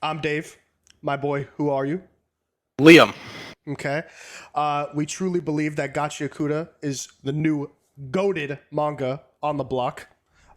I'm Dave, my boy. Who are you? Leum. Okay. We truly believe that Gachiakuta is the new goated manga on the block.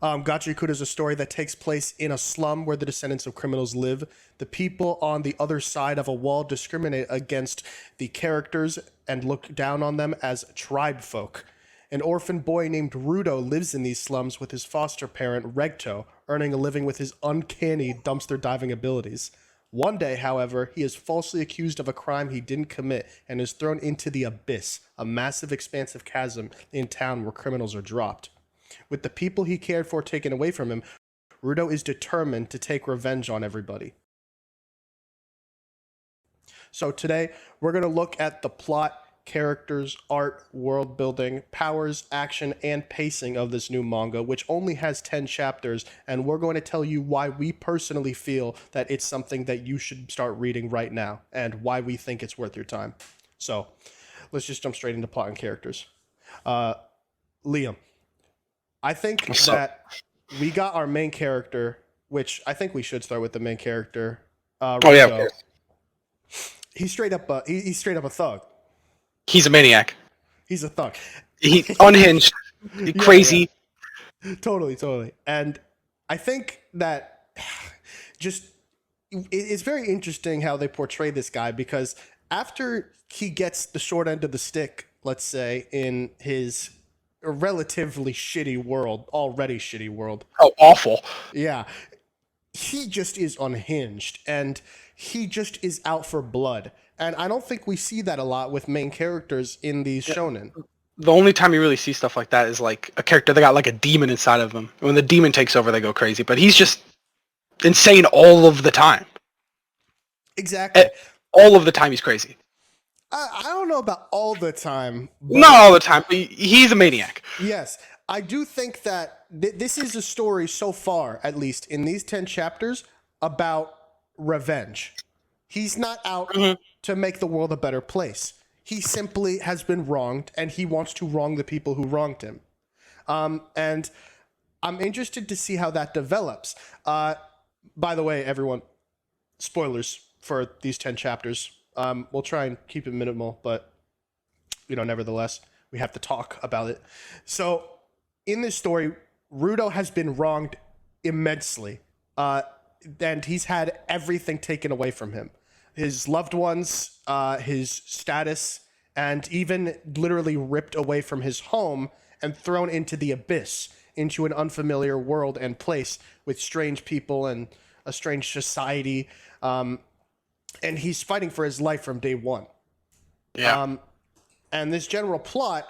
Gachiakuta is a story that takes place in a slum where the descendants of criminals live. The people on the other side of a wall discriminate against the characters and look down on them as tribe folk. An orphan boy named Rudo lives in these slums with his foster parent, Regto, earning a living with his uncanny dumpster diving abilities. One day, however, he is falsely accused of a crime he didn't commit and is thrown into the abyss, a massive expansive chasm in town where criminals are dropped. With the people he cared for taken away from him, Rudo is determined to take revenge on everybody. So today, we're going to look at the plot, characters, art, world building, powers, action, and pacing of this new manga, which only has 10 chapters, and we're going to tell you why we personally feel that it's something that you should start reading right now, and why we think it's worth your time. So, let's just jump straight into plot and characters. Liam, I think that we got our main character, which I think we should start with the main character. Oh yeah, of course. He's straight up a thug. He's a maniac. He's a thug. He unhinged, crazy. Yeah. Totally. And I think that just it's very interesting how they portray this guy, because after he gets the short end of the stick, let's say, in his relatively shitty world, already shitty world. Oh, awful. Yeah. He just is unhinged, and he just is out for blood. And I don't think we see that a lot with main characters in these shonen. The only time you really see stuff like that is like a character that got like a demon inside of them. When the demon takes over, they go crazy. But he's just insane all of the time. Exactly. All of the time he's crazy. I don't know about all the time. Not all the time, but he's a maniac. Yes. I do think that this is a story so far, at least in these 10 chapters, about revenge. He's not out to make the world a better place. He simply has been wronged, and he wants to wrong the people who wronged him. And I'm interested to see how that develops. By the way, everyone, spoilers for these 10 chapters. We'll try and keep it minimal, but, nevertheless, we have to talk about it. So, in this story, Rudo has been wronged immensely, and he's had everything taken away from him. His loved ones, his status, and even literally ripped away from his home and thrown into the abyss, into an unfamiliar world and place with strange people and a strange society. And he's fighting for his life from day one. Yeah. And this general plot,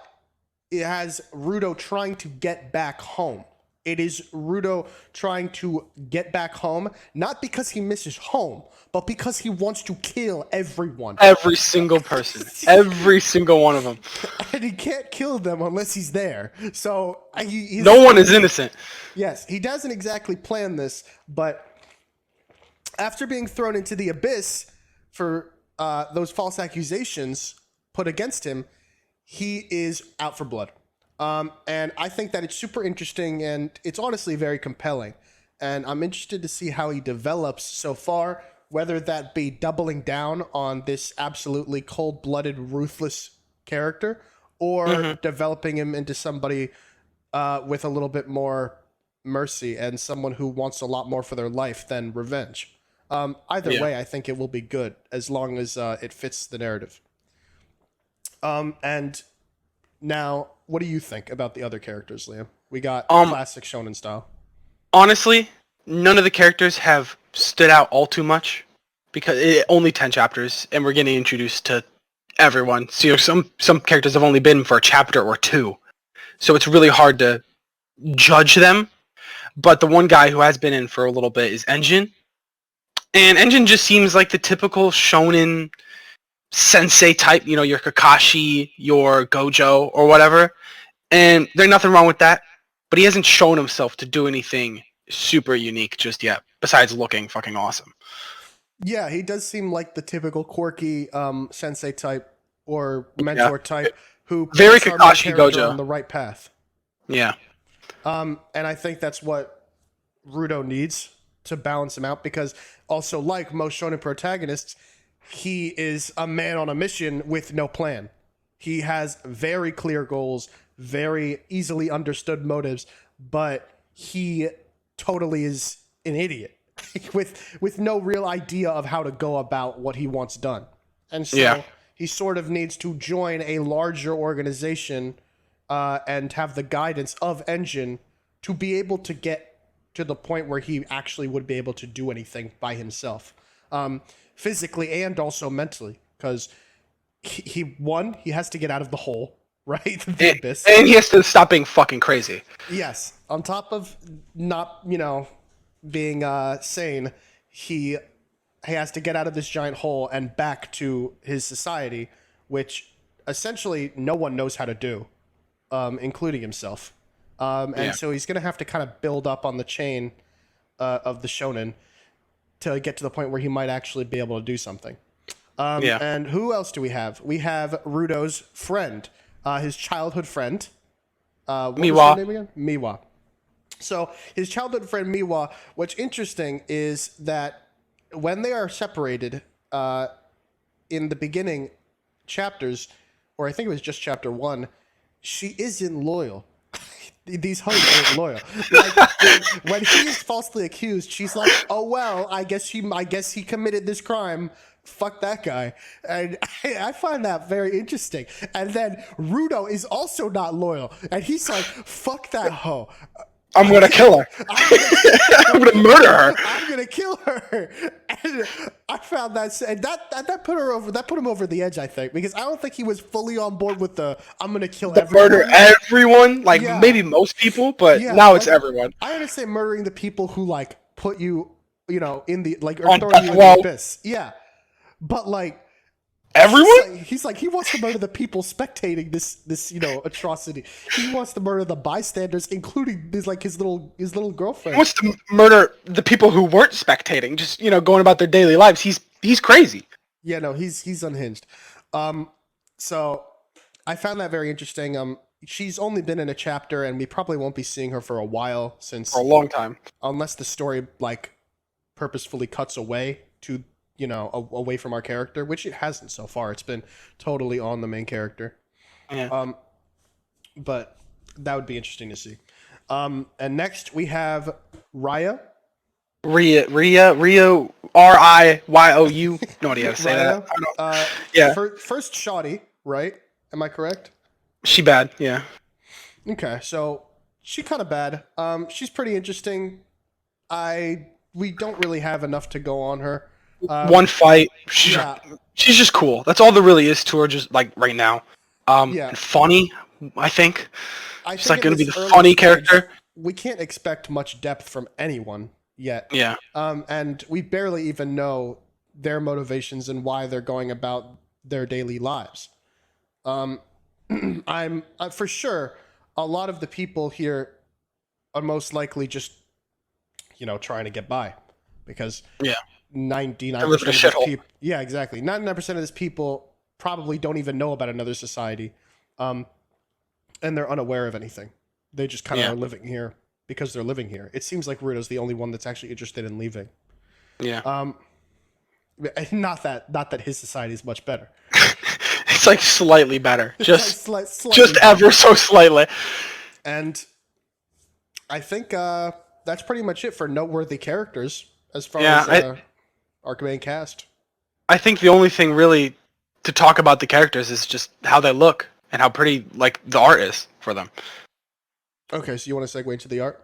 it has Rudo trying to get back home. It is Rudo trying to get back home, not because he misses home, but because he wants to kill everyone. Every single person. Every single one of them. And he can't kill them unless he's there. So no one is innocent. Yes, he doesn't exactly plan this, but after being thrown into the abyss for those false accusations put against him, he is out for blood. And I think that it's super interesting, and it's honestly very compelling. And I'm interested to see how he develops so far, whether that be doubling down on this absolutely cold-blooded, ruthless character, or developing him into somebody with a little bit more mercy and someone who wants a lot more for their life than revenge. Either way, I think it will be good, as long as it fits the narrative. And now, what do you think about the other characters, Liam? We got classic shonen style. Honestly, none of the characters have stood out all too much, because only 10 chapters, and we're getting introduced to everyone. So some characters have only been for a chapter or two, so it's really hard to judge them. But the one guy who has been in for a little bit is Engine, and Engine just seems like the typical shonen sensei type, your Kakashi, your Gojo, or whatever. And there's nothing wrong with that, but he hasn't shown himself to do anything super unique just yet, besides looking fucking awesome. Yeah, he does seem like the typical quirky sensei type or mentor type who very puts our Kakashi main character Gojo on the right path. Yeah. And I think that's what Rudo needs. to balance him out, because also, like most shonen protagonists, he is a man on a mission with no plan. He has very clear goals, very easily understood motives, but he totally is an idiot with no real idea of how to go about what he wants done. And so he sort of needs to join a larger organization and have the guidance of Engine to be able to get to the point where he actually would be able to do anything by himself, physically and also mentally, because he has to get out of the hole, right? The abyss. And he has to stop being fucking crazy. Yes. On top of not, being sane, he has to get out of this giant hole and back to his society, which essentially no one knows how to do, including himself. So he's going to have to kind of build up on the chain of the shonen to get to the point where he might actually be able to do something. And who else do we have? We have Rudo's friend, his childhood friend. What was her name again? Miwa. So his childhood friend Miwa, what's interesting is that when they are separated in the beginning chapters, or I think it was just chapter 1, she isn't loyal. These hoes aren't loyal. Like, when he is falsely accused, she's like, "Oh well, I guess he committed this crime. Fuck that guy." And I find that very interesting. And then Rudo is also not loyal, and he's like, "Fuck that hoe. I'm gonna kill her. I'm gonna murder her. I'm gonna kill her." And I found that, and that put him over the edge, I think, because I don't think he was fully on board with the "I'm gonna kill everyone." Murder everyone, maybe most people, but now it's everyone. I understand murdering the people who put you, in the or on throwing you in the abyss. Yeah, but everyone? He's like, he wants to murder the people spectating this atrocity. He wants to murder the bystanders, including his little girlfriend. He wants to murder the people who weren't spectating, just going about their daily lives. He's crazy. Yeah, no, he's unhinged. So I found that very interesting. She's only been in a chapter, and we probably won't be seeing her for a while, for a long time, unless the story purposefully cuts away to away from our character, which it hasn't so far. It's been totally on the main character. Yeah. But that would be interesting to see. And next we have Rio, Riyu, no idea how to say that. Yeah. First shoddy, right? Am I correct? She bad, yeah. Okay, so she kind of bad. She's pretty interesting. We don't really have enough to go on her. One fight. She's just cool. That's all there really is to her, just right now. And funny, I think. She's going to be the funny character. We can't expect much depth from anyone yet. Yeah. And we barely even know their motivations and why they're going about their daily lives. I'm for sure a lot of the people here are most likely just trying to get by, because 99% of people, exactly. 99% of these people probably don't even know about another society, and they're unaware of anything. They just kind of are living here because they're living here. It seems like Rudo's the only one that's actually interested in leaving. Yeah. Not that his society is much better. It's slightly better, just slightly ever so slightly. And I think that's pretty much it for noteworthy characters as far as our main cast. I think the only thing really to talk about the characters is just how they look and how pretty the art is for them. Okay, so you want to segue into the art?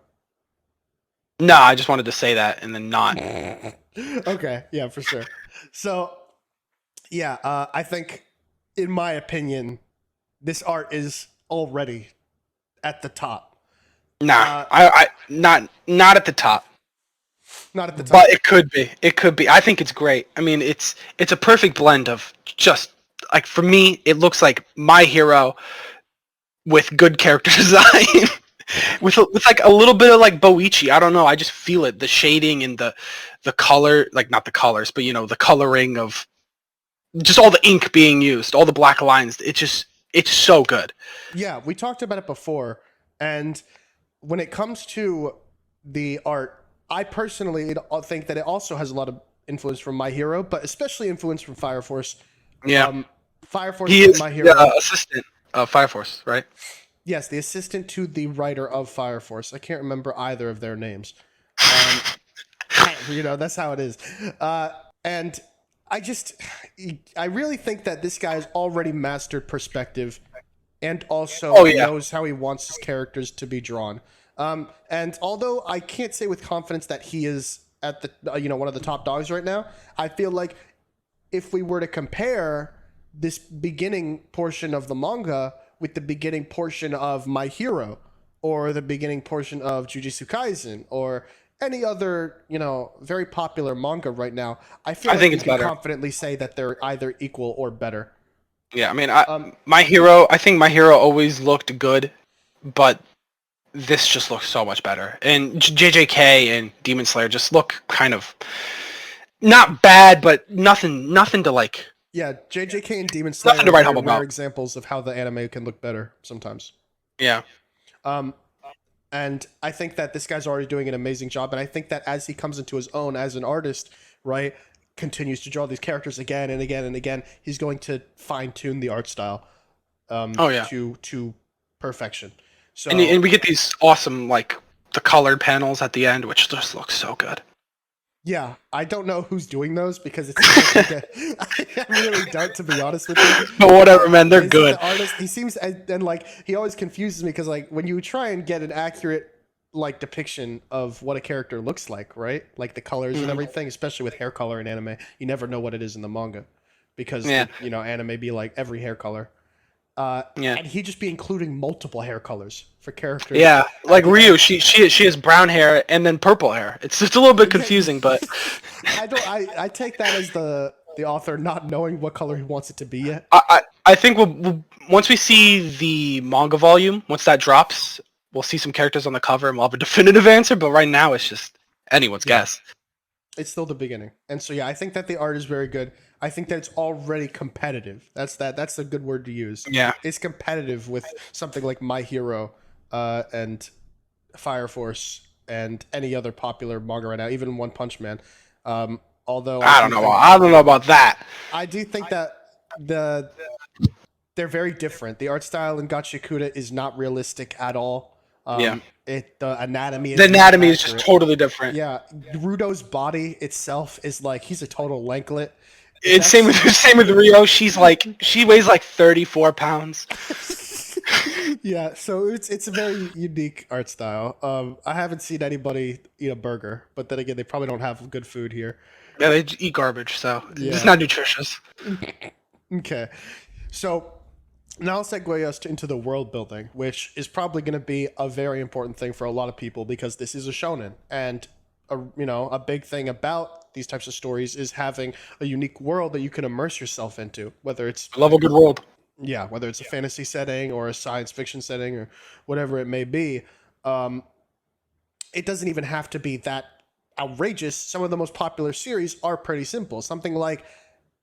No, I just wanted to say that and then not. Okay, yeah, for sure. So, I think, in my opinion, this art is already at the top. Nah, I not at the top. Not at the top. But it could be. It could be. I think it's great. I mean, it's a perfect blend of just for me, it looks like My Hero with good character design. with a little bit of Boichi. I don't know. I just feel it. The shading and the color, not the colors, but the coloring of just all the ink being used, all the black lines. It's so good. Yeah, we talked about it before, and when it comes to the art, I personally think that it also has a lot of influence from My Hero, but especially influence from Fire Force. Yeah. Fire Force He and is My Hero. the assistant of Fire Force, right? Yes, the assistant to the writer of Fire Force. I can't remember either of their names. That's how it is. And I really think that this guy's already mastered perspective and also knows how he wants his characters to be drawn. And although I can't say with confidence that he is at the one of the top dogs right now, I feel like if we were to compare this beginning portion of the manga with the beginning portion of My Hero or the beginning portion of Jujutsu Kaisen or any other, very popular manga right now, I think you can confidently say that they're either equal or better. Yeah, I mean, My Hero, I think My Hero always looked good, but this just looks so much better. And JJK and Demon Slayer just look kind of not bad, but nothing to like. Yeah, JJK and Demon Slayer are very rare examples of how the anime can look better sometimes. Yeah. And I think that this guy's already doing an amazing job, and I think that as he comes into his own as an artist, right, continues to draw these characters again and again and again, he's going to fine-tune the art style to perfection. So and we get these awesome, like, the colored panels at the end, which just looks so good. Yeah, I don't know who's doing those because it's I really don't, to be honest with you. But whatever, man, they're good. The artist, he seems, and like he always confuses me because like when you try and get an accurate like depiction of what a character looks like, right? Like the colors and everything, especially with hair color in anime, you never know what it is in the manga because anime be like every hair color. And he just be including multiple hair colors for characters. Yeah, like Ryu, she has brown hair and then purple hair. It's just a little bit confusing, but I take that as the author not knowing what color he wants it to be yet. I think we'll once we see the manga volume, once that drops, we'll see some characters on the cover and we'll have a definitive answer. But right now, it's just anyone's guess. It's still the beginning, and so I think that the art is very good. I think that it's already competitive. That's a good word to use. Yeah. It's competitive with something like My Hero and Fire Force and any other popular manga right now, even One Punch Man. Although I don't know about that. I do think that they're very different. The art style in Gachiakuta is not realistic at all. The anatomy is just totally different. Yeah, Rudo's body itself is like he's a total lanklet. It's same with Rio. She weighs like 34 pounds. Yeah, so it's a very unique art style. I haven't seen anybody eat a burger, but then again, they probably don't have good food here. Yeah, they eat garbage, so it's not nutritious. Okay, so now I'll segue us into the world building, which is probably going to be a very important thing for a lot of people because this is a shonen, and a big thing about these types of stories is having a unique world that you can immerse yourself into, whether it's I love a good world. Yeah, whether it's a fantasy setting or a science fiction setting or whatever it may be. It doesn't even have to be that outrageous. Some of the most popular series are pretty simple. Something like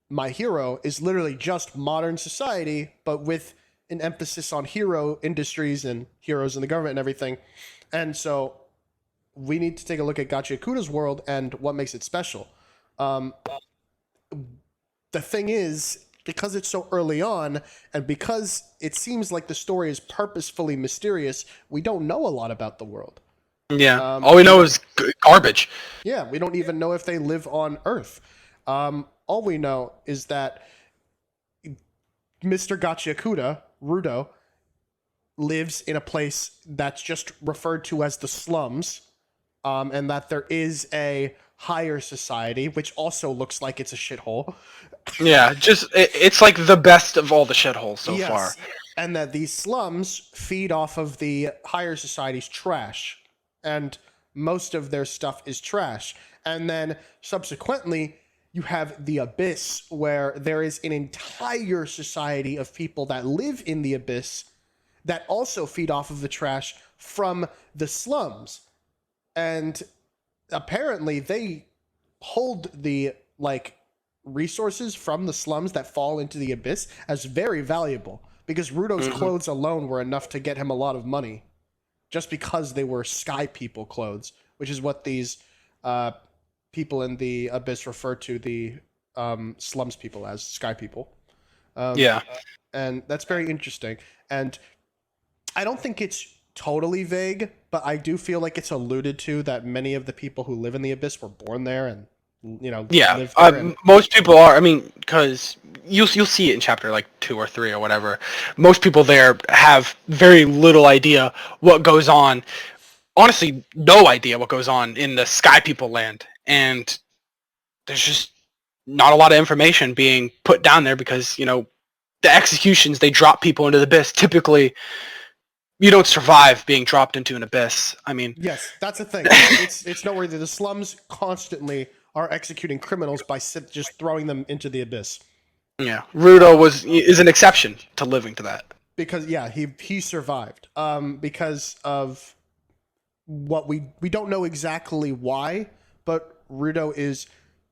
My Hero is literally just modern society, but with an emphasis on hero industries and heroes in the government and everything. And so we need to take a look at Gachiakuta's world and what makes it special. The thing is, because it's so early on, and because it seems like the story is purposefully mysterious, we don't know a lot about the world. Yeah, all we know is garbage. Yeah, we don't even know if they live on Earth. All we know is that Mr. Gachiakuta, Rudo, lives in a place that's just referred to as the slums, and that there is a higher society, which also looks like it's a shithole. Yeah, it's like the best of all the shitholes so far. And that these slums feed off of the higher society's trash, and most of their stuff is trash. And then subsequently, you have the abyss, where there is an entire society of people that live in the abyss that also feed off of the trash from the slums. And apparently they hold the resources from the slums that fall into the abyss as very valuable, because Rudo's clothes alone were enough to get him a lot of money just because they were sky people clothes, which is what these people in the abyss refer to the slums people as sky people. Yeah. And that's very interesting. And I don't think it's totally vague, but I do feel like it's alluded to that many of the people who live in the abyss were born there and, Yeah, live there. And, most people are. I mean, because you'll see it in chapter like 2 or 3 or whatever. Most people there have very little idea what goes on. Honestly, no idea what goes on in the Sky People land, and there's just not a lot of information being put down there because the executions, they drop people into the abyss. Typically, you don't survive being dropped into an abyss. I mean, yes, that's the thing. It's noteworthy. The slums constantly are executing criminals by just throwing them into the abyss. Yeah, Rudo is an exception to living to that. Because he survived. Because of what we don't know exactly why, but Rudo is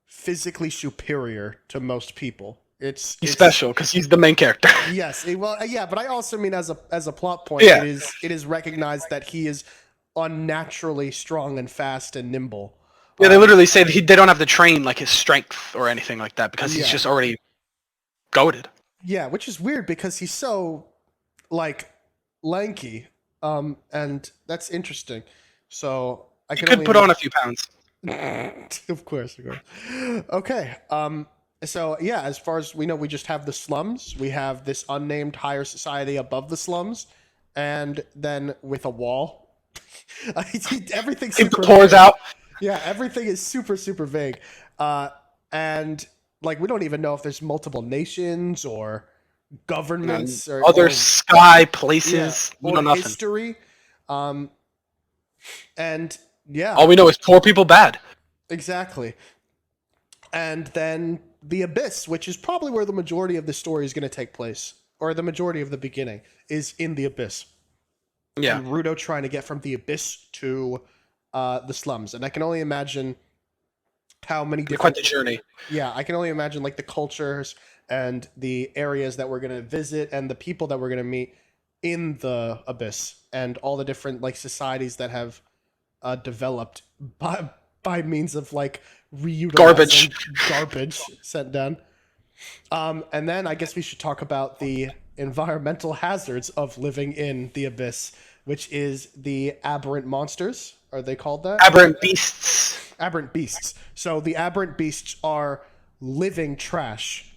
physically superior to most people. He's special because he's the main character. Yes, but I also mean as a plot point, Yeah. it is recognized that he is unnaturally strong and fast and nimble. Yeah, they literally say that they don't have to train like his strength or anything like that because he's just already goated. Yeah, which is weird because he's so like lanky, and that's interesting. So I He could put on a few pounds. Of course. Okay. So yeah, as far as we know, we just have the slums. We have this unnamed higher society above the slums, and then with a wall. Everything's It super pours vague. out. Yeah, everything is super, super vague. And like we don't even know if there's multiple nations or governments or other sky places. We know nothing. history. And yeah. All we know is poor people bad. Exactly. And then the abyss, which is probably where the majority of the story is going to take place, or the majority of the beginning, is in the abyss. Yeah. And Rudo trying to get from the abyss to the slums. And I can only imagine how many different... Quite the journey. Yeah, I can only imagine like the cultures and the areas that we're going to visit and the people that we're going to meet in the abyss and all the different like societies that have developed by means of like reutilizing garbage sent down. And then I guess we should talk about the environmental hazards of living in the abyss, which is the aberrant monsters. Are they called that? Aberrant beasts. Aberrant beasts. So the aberrant beasts are living trash.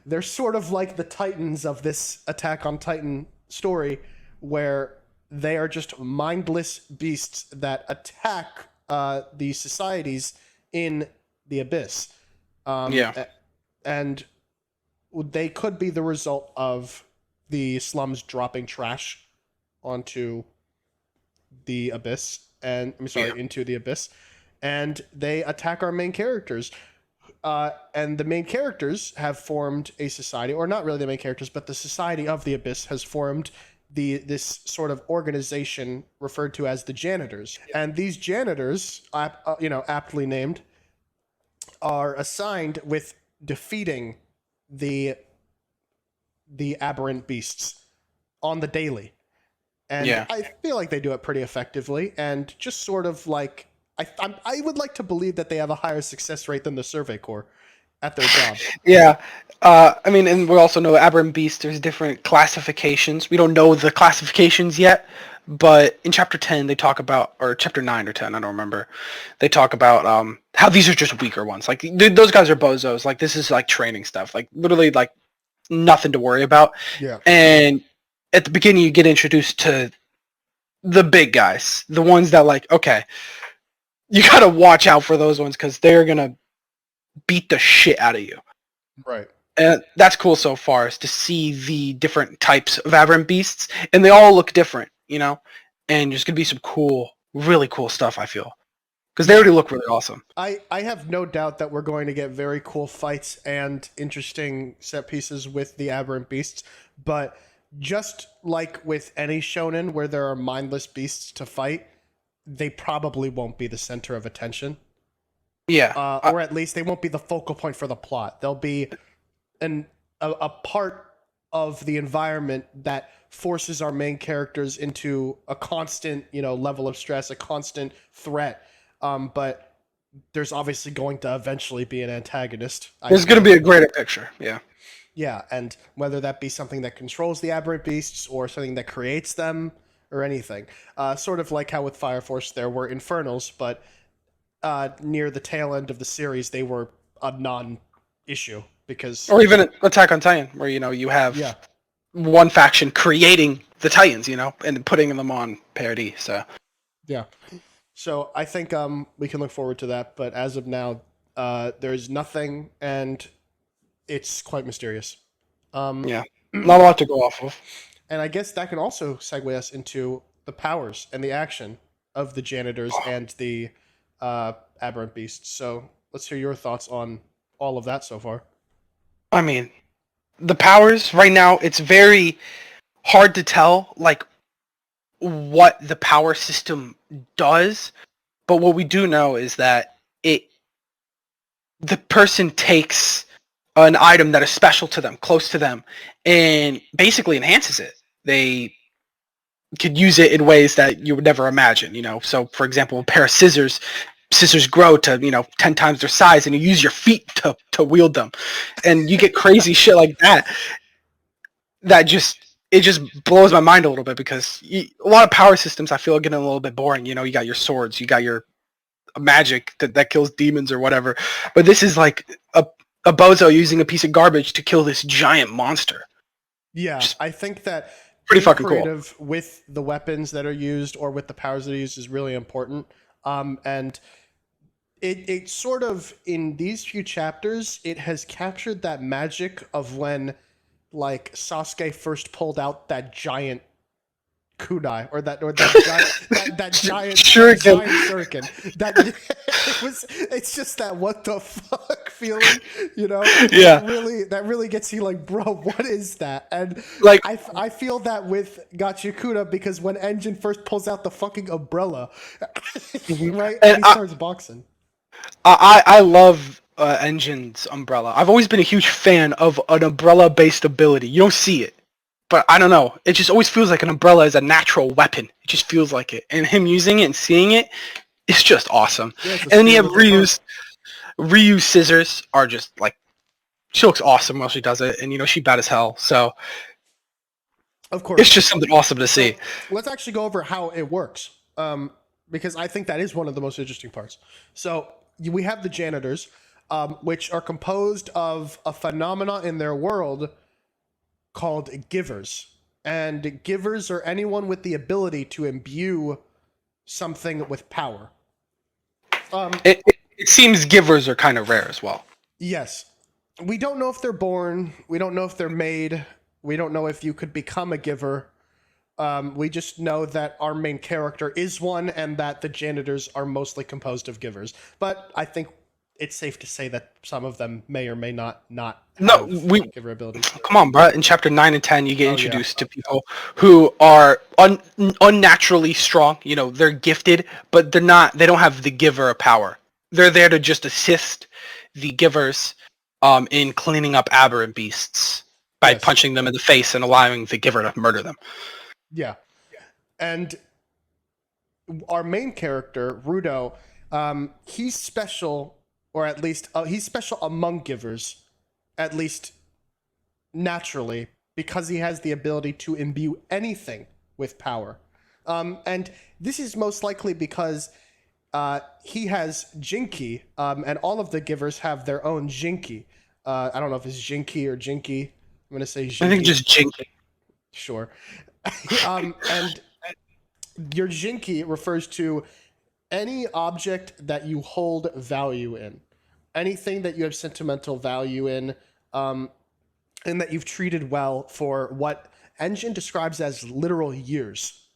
They're sort of like the Titans of this Attack on Titan story, where they are just mindless beasts that attack the societies in the abyss. And they could be the result of the slums dropping trash onto the abyss, into the abyss, and they attack our main characters. And the main characters have formed a society, or not really the main characters, but the Society of the Abyss has formed this sort of organization referred to as the Janitors. And these janitors, aptly named, are assigned with defeating the aberrant beasts on the daily. And I feel like they do it pretty effectively, and just sort of like I would like to believe that they have a higher success rate than the Survey Corps at their job. Yeah. And we also know aberrant beasts, there's different classifications. We don't know the classifications yet, but in chapter 10 they talk about, or chapter 9 or 10, I don't remember, they talk about how these are just weaker ones. Like, those guys are bozos. Like, this is like training stuff. Like, literally, like, nothing to worry about. Yeah. And at the beginning you get introduced to the big guys. The ones that, like, okay, you gotta watch out for those ones because they're gonna beat the shit out of you. Right. And that's cool so far, is to see the different types of aberrant beasts, and they all look different, and there's gonna be some cool, really cool stuff, I feel, because they already look really awesome. I have no doubt that we're going to get very cool fights and interesting set pieces with the aberrant beasts, but just like with any shonen where there are mindless beasts to fight, they probably won't be the center of attention. Yeah. Or at least they won't be the focal point for the plot. They'll be a part of the environment that forces our main characters into a constant, level of stress, a constant threat. But there's obviously going to eventually be an antagonist. There's going to be a greater picture, yeah. Yeah, and whether that be something that controls the aberrant beasts or something that creates them or anything. Sort of like how with Fire Force there were infernals, but near the tail end of the series they were a non-issue because... Or even Attack on Titan, where, you have one faction creating the Titans, and putting them on parody, so... Yeah. So I think we can look forward to that, but as of now, there's nothing, and it's quite mysterious. Yeah, not a lot to go off of. And I guess that can also segue us into the powers and the action of the janitors and the aberrant beasts. So let's hear your thoughts on all of that so far. I mean, the powers, right now, it's very hard to tell, what the power system does, but what we do know is that the person takes an item that is special to them, close to them, and basically enhances it. They could use it in ways that you would never imagine, So, for example, a pair of scissors grow to, 10 times their size, and you use your feet to wield them. And you get crazy shit like that. It just blows my mind a little bit, because a lot of power systems I feel are getting a little bit boring. You got your swords, you got your magic that kills demons or whatever. But this is like a bozo using a piece of garbage to kill this giant monster. Yeah, I think that pretty fucking creative with the weapons that are used or with the powers that are used is really important. And it sort of, in these few chapters, it has captured that magic of when, like, Sasuke first pulled out that giant kunai, or that giant shuriken. It's just that what the fuck feeling, Yeah. That really gets you like, bro, what is that? And like, I feel that with Gachiakuta, because when Engine first pulls out the fucking umbrella, right, and he starts boxing. I love Engine's umbrella. I've always been a huge fan of an umbrella-based ability. You don't see it, but I don't know. It just always feels like an umbrella is a natural weapon. It just feels like it. And him using it and seeing it, it's just awesome. Yeah, and then you have Ryu's scissors are just like, she looks awesome while she does it, and she bad as hell. So, of course, it's just something awesome to see. So, let's actually go over how it works, because I think that is one of the most interesting parts. So we have the janitors, which are composed of a phenomena in their world called givers. And givers are anyone with the ability to imbue something with power. It seems givers are kind of rare as well. Yes. We don't know if they're born. We don't know if they're made. We don't know if you could become a giver. We just know that our main character is one, and that the janitors are mostly composed of givers. But I think it's safe to say that some of them may or may not have giver abilities. Come on, bro. In chapter 9 and 10, you get introduced to people who are unnaturally strong. They're gifted, but they don't have the giver power. They're there to just assist the givers in cleaning up aberrant beasts by punching them in the face and allowing the giver to murder them. Yeah. And our main character, Rudo, he's special, or at least he's special among givers, at least naturally, because he has the ability to imbue anything with power. And this is most likely because he has Jinki, and all of the givers have their own Jinki. I don't know if it's Jinki or Jinki. I'm going to say Jinki. I think just Jinki. Sure. And your Jinki refers to any object that you hold value in, anything that you have sentimental value in, and that you've treated well for what Engine describes as literal years.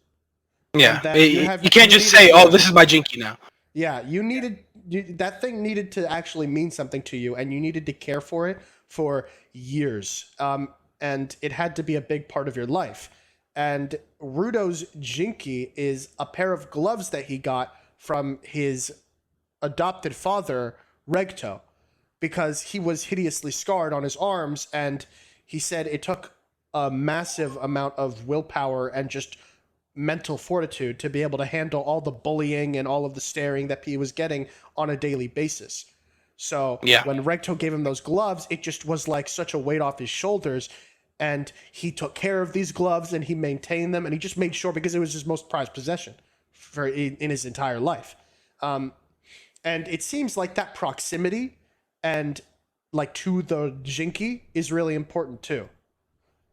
Yeah, you can't just say, "Oh, this is my Jinki now." Yeah, that thing needed to actually mean something to you, and you needed to care for it for years, and it had to be a big part of your life. And Rudo's Jinki is a pair of gloves that he got from his adopted father, Regto, because he was hideously scarred on his arms, and he said it took a massive amount of willpower and just mental fortitude to be able to handle all the bullying and all of the staring that he was getting on a daily basis. So when Regto gave him those gloves, it just was like such a weight off his shoulders. And he took care of these gloves and he maintained them. And he just made sure, because it was his most prized possession in his entire life. And it seems like that proximity and like to the Jinki is really important too.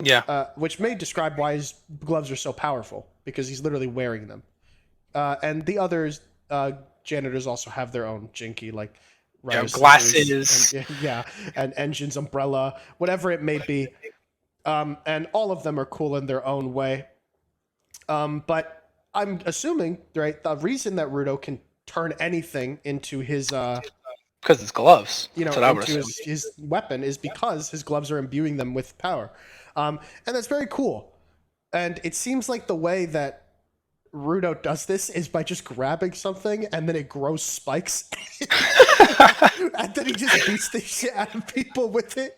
Yeah. Which may describe why his gloves are so powerful, because he's literally wearing them. And the others, janitors also have their own Jinki, like glasses. And engines, umbrella, whatever it may be. And all of them are cool in their own way. But I'm assuming, right, the reason that Rudo can turn anything into his because it's gloves. Into his weapon is because his gloves are imbuing them with power. And that's very cool. And it seems like the way that Rudo does this is by just grabbing something and then it grows spikes. And then he just beats the shit out of people with it.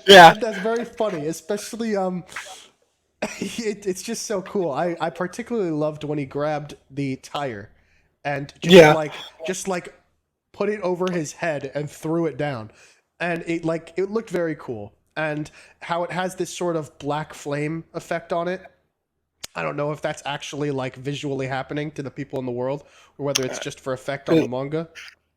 And that's very funny, especially it's just so cool. I particularly loved when he grabbed the tire and just put it over his head and threw it down. And it looked very cool. And how it has this sort of black flame effect on it. I don't know if that's actually like visually happening to the people in the world, or whether it's just for effect on the manga.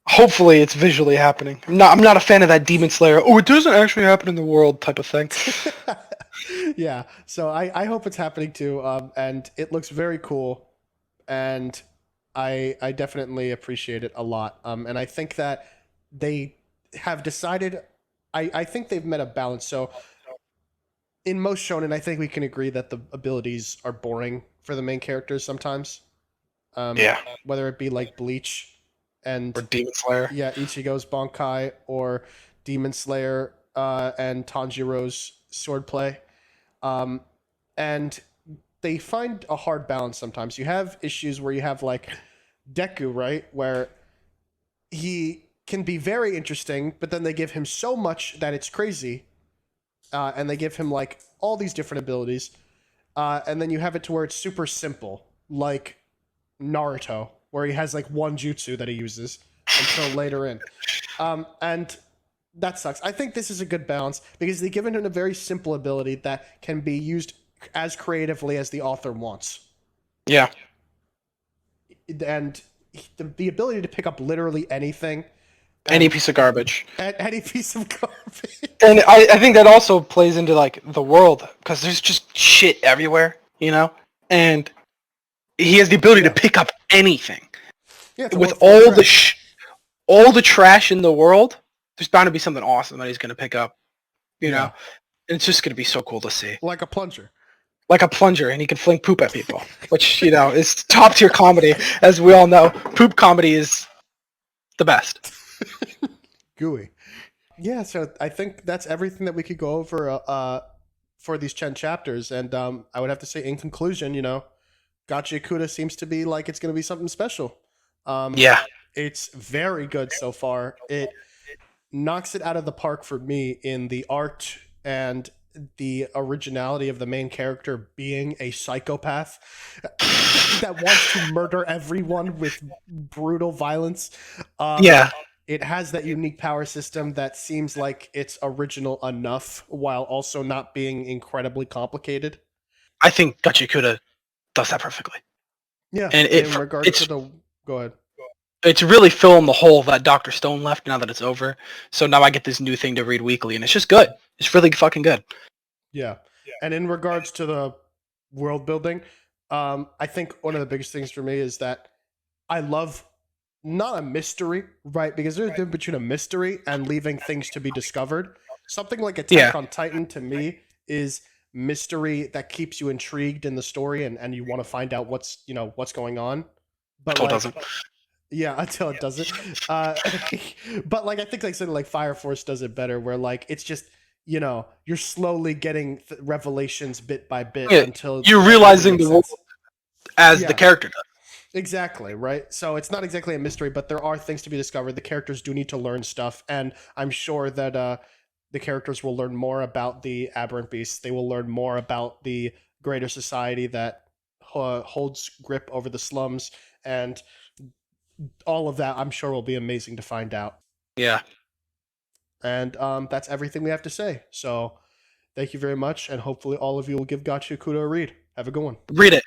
Hopefully it's visually happening. I'm not a fan of that Demon Slayer, it doesn't actually happen in the world type of thing. Yeah, so I hope it's happening too, and it looks very cool, and I definitely appreciate it a lot. And I think that they have decided, I think they've met a balance. So in most shonen, I think we can agree that the abilities are boring for the main characters sometimes. Whether it be like Bleach or Demon Slayer. Yeah, Ichigo's Bankai, or Demon Slayer and Tanjiro's swordplay. And they find a hard balance sometimes. You have issues where you have like Deku, right? Where he can be very interesting, but then they give him so much that it's crazy. And they give him like all these different abilities. And then you have it to where it's super simple, like Naruto, where he has like one jutsu that he uses until later in. And that sucks. I think this is a good balance because they've given him a very simple ability that can be used as creatively as the author wants. Yeah. And the ability to pick up literally anything. Any piece of garbage. Any piece of garbage. And I think that also plays into like the world, because there's just shit everywhere, And he has the ability to pick up anything. Yeah, with all the trash in the world, there's bound to be something awesome that he's going to pick up, you know? And it's just going to be so cool to see. Like a plunger. And he can fling poop at people, which, is top tier comedy. As we all know, poop comedy is the best. Gooey. Yeah, so I think that's everything that we could go over for these 10 chapters. And I would have to say, in conclusion, Gachiakuta seems to be like it's going to be something special. It's very good so far. It knocks it out of the park for me in the art and the originality of the main character being a psychopath that wants to murder everyone with brutal violence. It has that unique power system that seems like it's original enough while also not being incredibly complicated. I think Gachiakuta does that perfectly. Yeah, and in regards to the... Go ahead. It's really filling the hole that Dr. Stone left now that it's over. So now I get this new thing to read weekly, and it's just good. It's really fucking good. Yeah. And in regards to the world building, I think one of the biggest things for me is that I love not a mystery, right? Because there's a difference between a mystery and leaving things to be discovered. Something like Attack on Titan to me is mystery that keeps you intrigued in the story and you want to find out what's going on. But until it doesn't. Yeah, until it doesn't. But like I think like something like Fire Force does it better, where like it's just you're slowly getting revelations bit by bit until you're realizing the world as the character does. Exactly, right? So it's not exactly a mystery, but there are things to be discovered. The characters do need to learn stuff, and I'm sure that the characters will learn more about the aberrant beasts. They will learn more about the greater society that holds grip over the slums, and all of that, I'm sure, will be amazing to find out. Yeah. And that's everything we have to say. So thank you very much, and hopefully all of you will give Gachiakuta a read. Have a good one. Read it.